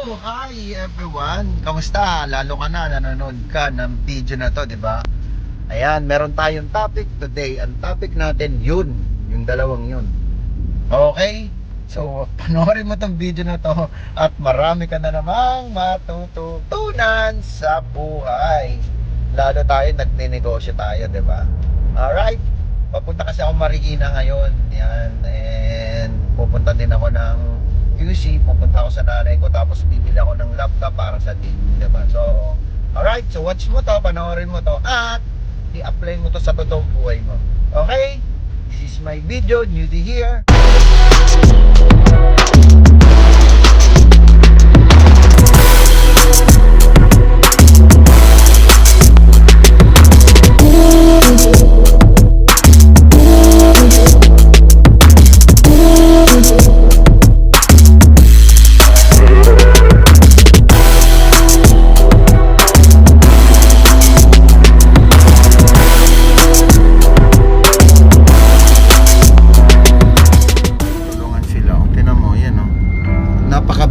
Hi everyone! Kamusta? Lalo ka na nanonood ka ng video na to, di ba? Ayan, meron tayong topic today. Ang topic natin yun, yung dalawang yun. Okay? So, panoorin mo tong video na to at marami ka na namang matututunan sa buhay. Lalo tayo, nagninegosyo tayo, di ba? Alright? Papunta kasi ako Marikina ngayon. Yan, and pupunta din ako ng QC, pupunta ako sa nanay ko, tapos bibili ako ng laptop para sa team, diba? So, alright, so watch mo to, panoorin mo to, at i-apply mo to sa totoong buhay mo. Okay? This is my video, newbie here.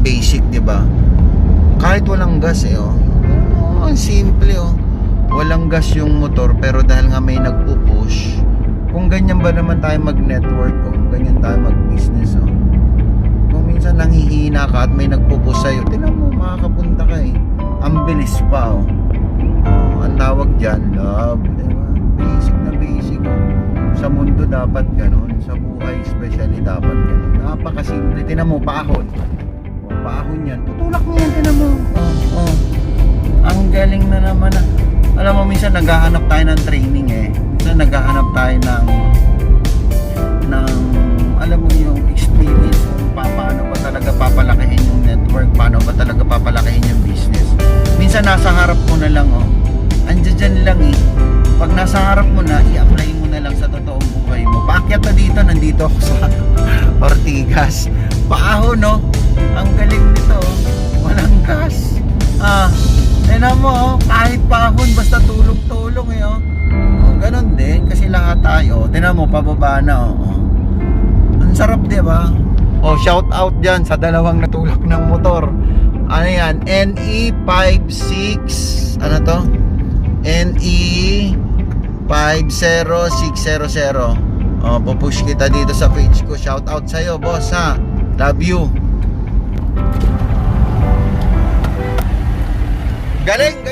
Basic, 'di ba? Kahit walang gas ang simple Walang gas yung motor pero dahil nga may nagpo-push. Kung ganyan ba naman tayo mag-network ganyan tayo mag-business Kung minsan nanghihina ka at may nagpo-push sa'yo, tingnan mo makakapunta ka Ang bilis pa ang tawag diyan, love, diba? Basic na basic Sa mundo dapat ganun, sa buhay especially dapat ganun. Napakasimple, tingnan mo paahon yan, tutulak mo yan, tinan mo. Ang galing na naman Alam mo, minsan naghahanap tayo ng training minsan naghahanap tayo ng alam mo yung experience kung paano ba talaga papalakihin yung network, paano ba talaga papalakihin yung business. Minsan nasa harap mo na lang andyan lang pag nasa harap mo na, i-apply mo na lang sa totoong buhay mo. Paakyat na dito, nandito ako sa Ortigas. Paahon ang galing nito walang gas tignan mo kahit paahon basta tulong-tulong ganon din kasi lahat tayo tignan mo pababa na ang sarap diba shout out dyan sa dalawang natulak ng motor. Ano yan, NE56 ano to, NE50600. Pupush kita dito sa page ko. Shout out sa'yo boss love you. Galing.